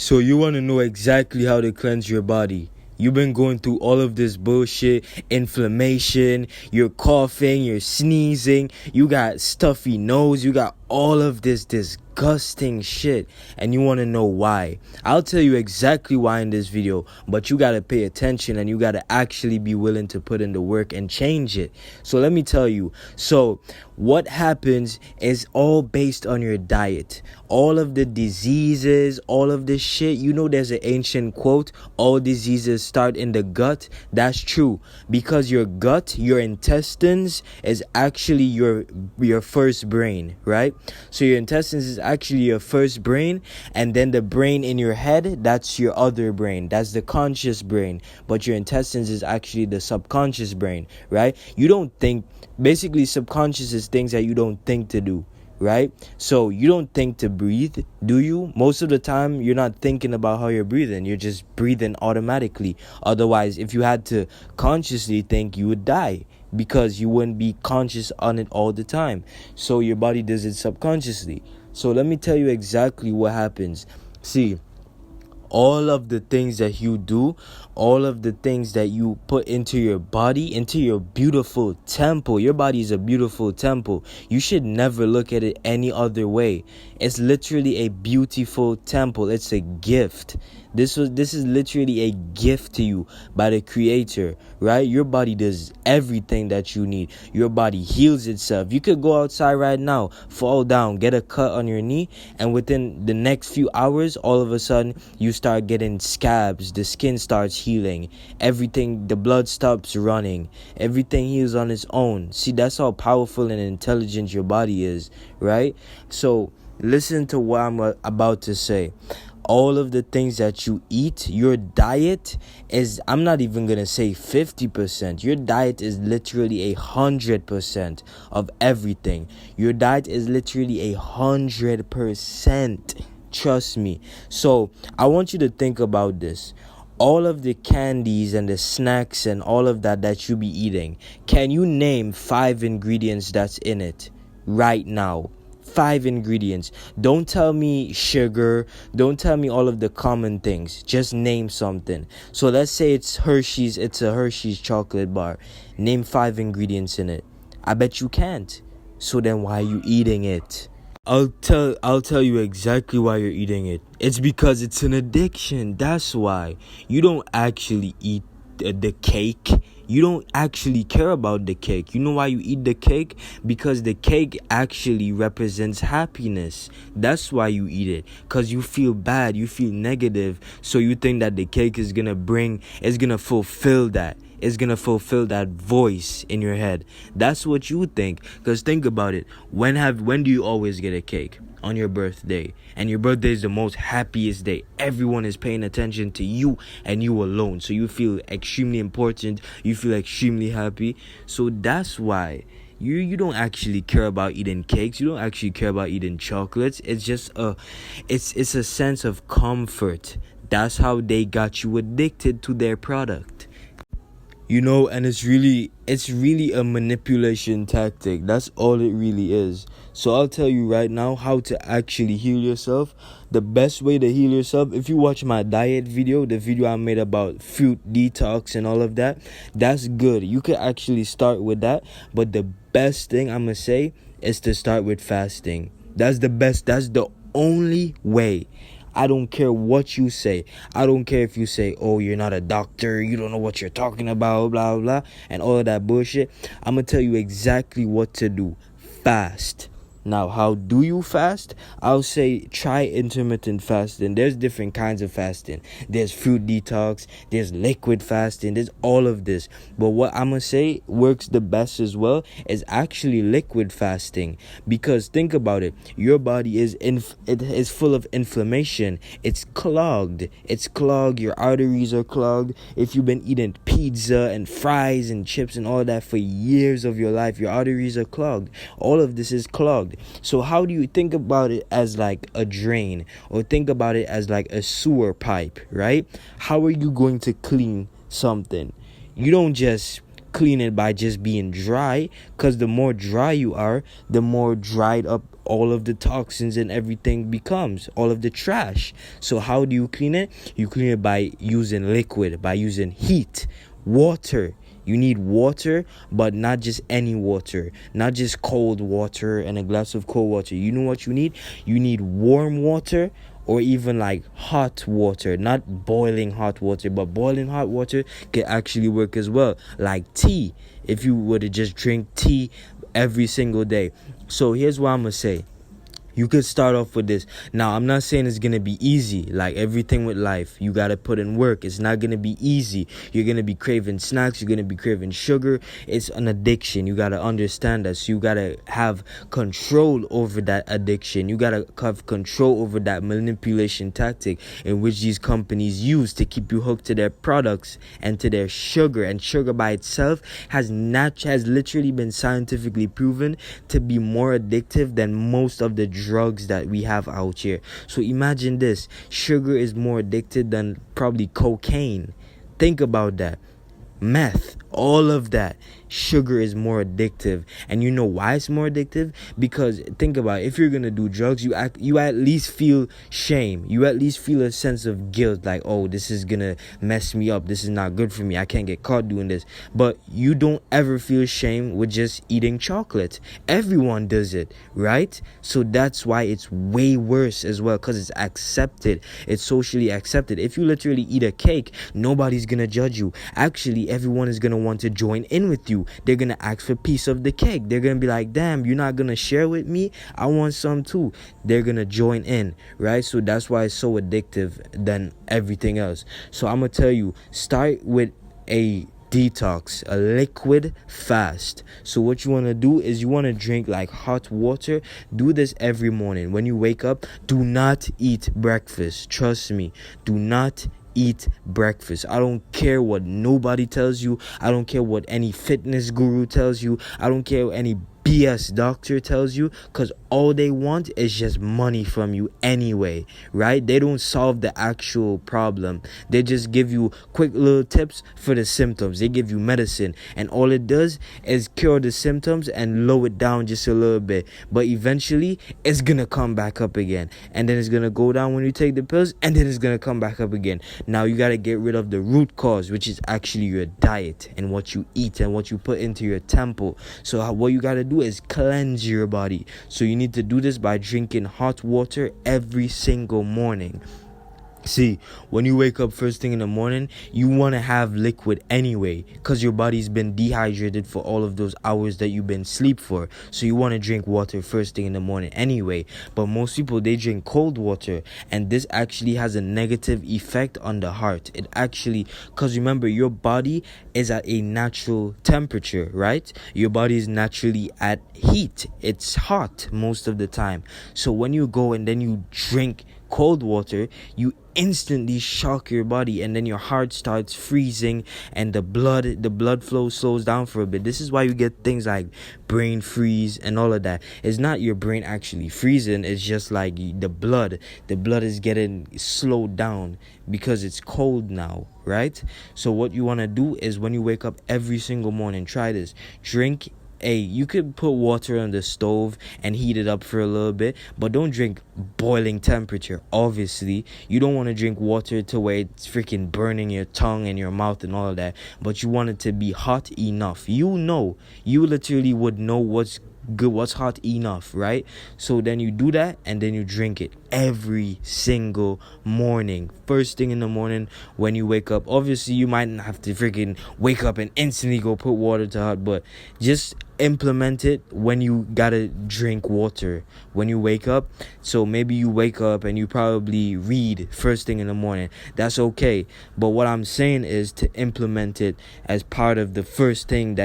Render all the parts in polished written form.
So you want to know exactly how to cleanse your body. You've been going through all of this bullshit, inflammation, you're coughing, you're sneezing, you got stuffy nose, you got all of this disgusting shit, and you want to know why. I'll tell you exactly why in this video, but you got to pay attention and you got to actually be willing to put in the work and change it. So let me tell you. So what happens is all based on your diet. All of the diseases, all of this shit, there's an ancient quote, all diseases start in the gut. That's true, because your gut, your intestines is actually your first brain, right? So your intestines is actually your first brain, and then the brain in your head, that's your other brain. That's the conscious brain. But your intestines is actually the subconscious brain, right? You don't think, basically subconscious is things that you don't think to do, right? So you don't think to breathe, do you? Most of the time you're not thinking about how you're breathing, you're just breathing automatically. Otherwise, if you had to consciously think, you would die, because you wouldn't be conscious on it all the time. So your body does it subconsciously. So let me tell you exactly what happens. See, all of the things that you do, all of the things that you put into your body, into your beautiful temple. Your body is a beautiful temple. You should never look at it any other way. It's literally a beautiful temple. It's a gift. This is literally a gift to you by the Creator, right? Your body does everything that you need. Your body heals itself. You could go outside right now, fall down, get a cut on your knee, and within the next few hours, all of a sudden, you start getting scabs. The skin starts healing. Everything, the blood stops running. Everything heals on its own. See, that's how powerful and intelligent your body is, right? So listen to what I'm about to say. All of the things that you eat, your diet is, I'm not even gonna say 50%. Your diet is literally 100% of everything. Your diet is literally 100%. Trust me. So I want you to think about this. All of the candies and the snacks and all of that you be eating, can you name 5 ingredients that's in it right now? 5 ingredients. Don't tell me sugar. Don't tell me all of the common things. Just name something. So let's say it's Hershey's. It's a Hershey's chocolate bar. Name 5 ingredients in it. I bet you can't. So then why are you eating it? I'll tell you exactly why you're eating it. It's because it's an addiction. That's why. You don't actually eat the cake. You don't actually care about the cake. You know why you eat the cake? Because the cake actually represents happiness. That's why you eat it. Because you feel bad. You feel negative. So you think that the cake is going to fulfill that. It's going to fulfill that voice in your head. That's what you think. Because think about it. When do you always get a cake? On your birthday. And your birthday is the most happiest day. Everyone is paying attention to you and you alone. So you feel extremely important. You feel extremely happy. So that's why you don't actually care about eating cakes. You don't actually care about eating chocolates. It's just it's a sense of comfort. That's how they got you addicted to their product. And it's really a manipulation tactic. That's all it really is. So I'll tell you right now how to actually heal yourself. The best way to heal yourself, if you watch my diet video, the video I made about fruit detox and all of that, that's good. You could actually start with that. But the best thing I'm going to say is to start with fasting. That's the best. That's the only way. I don't care what you say. I don't care if you say, oh, you're not a doctor, you don't know what you're talking about, blah, blah, and all of that bullshit. I'm going to tell you exactly what to do. Fast. Now, how do you fast? I'll say try intermittent fasting. There's different kinds of fasting. There's fruit detox. There's liquid fasting. There's all of this. But what I'm going to say works the best as well is actually liquid fasting. Because think about it. Your body it is full of inflammation. It's clogged. It's clogged. Your arteries are clogged. If you've been eating pizza and fries and chips and all that for years of your life, your arteries are clogged. All of this is clogged. So how do you think about it as like a drain, or think about it as like a sewer pipe, right? How are you going to clean something? You don't just clean it by just being dry, because the more dry you are, the more dried up all of the toxins and everything becomes, all of the trash. So how do you clean it? You clean it by using liquid, by using heat, water. You need water, but not just any water, not just cold water and a glass of cold water. You know what you need? You need warm water, or even like hot water, not boiling hot water, but boiling hot water can actually work as well. Like tea, if you were to just drink tea every single day. So here's what I'm gonna say. You could start off with this. Now, I'm not saying it's going to be easy. Like everything with life, you got to put in work. It's not going to be easy. You're going to be craving snacks. You're going to be craving sugar. It's an addiction. You got to understand that. So you got to have control over that addiction. You got to have control over that manipulation tactic in which these companies use to keep you hooked to their products and to their sugar. And sugar by itself has literally been scientifically proven to be more addictive than most of the drugs that we have out here. So imagine this. Sugar is more addicted than probably cocaine. Think about that. Meth, all of that. Sugar is more addictive. And you know why it's more addictive? Because think about it, if you're gonna do drugs, you at least feel shame. You at least feel a sense of guilt, like, oh, this is gonna mess me up, this is not good for me, I can't get caught doing this. But you don't ever feel shame with just eating chocolate. Everyone does it, right? So that's why it's way worse as well, because it's accepted. It's socially accepted. If you literally eat a cake, nobody's gonna judge you. Actually, everyone is gonna want to join in with you. They're gonna ask for a piece of the cake. They're gonna be like, damn, you're not gonna share with me? I want some too. They're gonna join in, right? So that's why it's so addictive than everything else. So I'm gonna tell you, start with a detox, a liquid fast. So what you want to do is you want to drink like hot water. Do this every morning when you wake up. Do not eat breakfast. Trust me, do not eat breakfast. I don't care what nobody tells you. I don't care what any fitness guru tells you. I don't care what any BS doctor tells you, because all they want is just money from you anyway, right? They don't solve the actual problem. They just give you quick little tips for the symptoms. They give you medicine, and all it does is cure the symptoms and lower it down just a little bit. But eventually, it's gonna come back up again, and then it's gonna go down when you take the pills, and then it's gonna come back up again. Now you gotta get rid of the root cause, which is actually your diet and what you eat and what you put into your temple. So what you gotta do is cleanse your body. So you need to do this by drinking hot water every single morning. See, when you wake up first thing in the morning, you want to have liquid anyway, because your body's been dehydrated for all of those hours that you've been asleep for. So you want to drink water first thing in the morning anyway. But most people, they drink cold water, and this actually has a negative effect on the heart. It actually, because remember, your body is at a natural temperature, right? Your body is naturally at heat. It's hot most of the time. So when you go and then you drink cold water, you instantly shock your body, and then your heart starts freezing, and the blood flow slows down for a bit. This is why you get things like brain freeze and all of that. It's not your brain actually freezing, it's just like the blood is getting slowed down because it's cold now, right? So what you want to do is when you wake up every single morning, try this. Drink you could put water on the stove and heat it up for a little bit, but don't drink boiling temperature. Obviously, you don't want to drink water to where it's freaking burning your tongue and your mouth and all of that, but you want it to be hot enough. You literally would know what's good, what's hot enough, right? So then you do that, and then you drink it every single morning, first thing in the morning when you wake up. Obviously, you might not have to freaking wake up and instantly go put water to hot, but just implement it when you gotta drink water when you wake up. So maybe you wake up and you probably read first thing in the morning. That's okay, but what I'm saying is to implement it as part of the first thing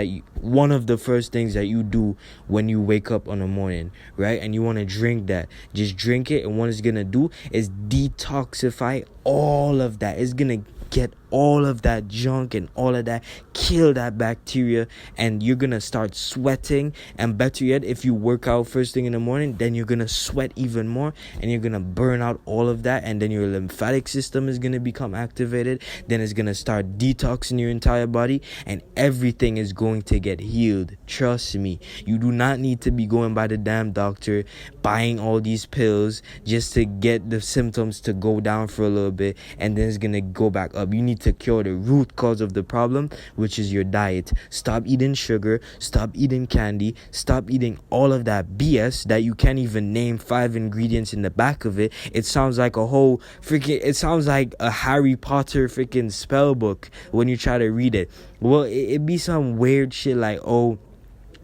one of the first things that you do when you wake up on the morning, right? And you want to drink that. Just drink it, and what it's gonna do is detoxify all of that. It's gonna get all of that junk and all of that, kill that bacteria, and you're gonna start sweating. And better yet, if you work out first thing in the morning, then you're gonna sweat even more, and you're gonna burn out all of that, and then your lymphatic system is gonna become activated. Then it's gonna start detoxing your entire body, and everything is going to get healed. Trust me, you do not need to be going by the damn doctor buying all these pills just to get the symptoms to go down for a little bit, and then it's gonna go back up. You need to cure the root cause of the problem, which is your diet. Stop eating sugar, stop eating candy, stop eating all of that BS that you can't even name 5 ingredients in the back of it. It sounds like it sounds like a Harry Potter freaking spell book when you try to read it. Well, it be some weird shit like, oh,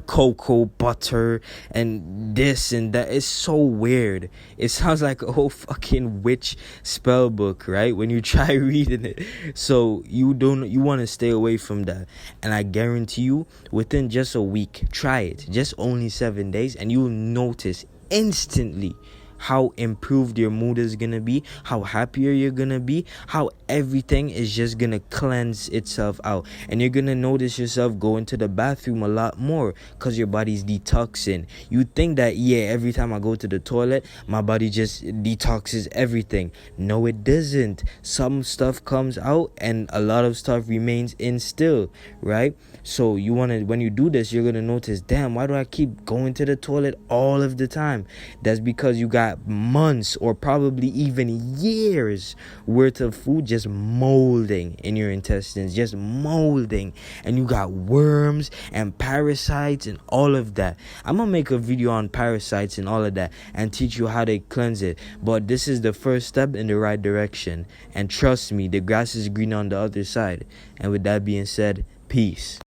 cocoa butter and this and that. It's so weird. It sounds like a whole fucking witch spell book, right? When you try reading it. So you want to stay away from that. And I guarantee you, within just a week, try it. Just only 7 days, and you'll notice instantly how improved your mood is gonna be, how happier you're gonna be, how everything is just gonna cleanse itself out. And you're gonna notice yourself going to the bathroom a lot more because your body's detoxing. You think that, yeah, every time I go to the toilet, my body just detoxes everything. No, it doesn't. Some stuff comes out and a lot of stuff remains in still, right? So when you do this, you're gonna notice, damn, why do I keep going to the toilet all of the time? That's because you got months or probably even years worth of food just molding in your intestines, just molding, and you got worms and parasites and all of that. I'm gonna make a video on parasites and all of that and teach you how to cleanse it, but this is the first step in the right direction, and trust me, the grass is green on the other side. And with that being said, peace.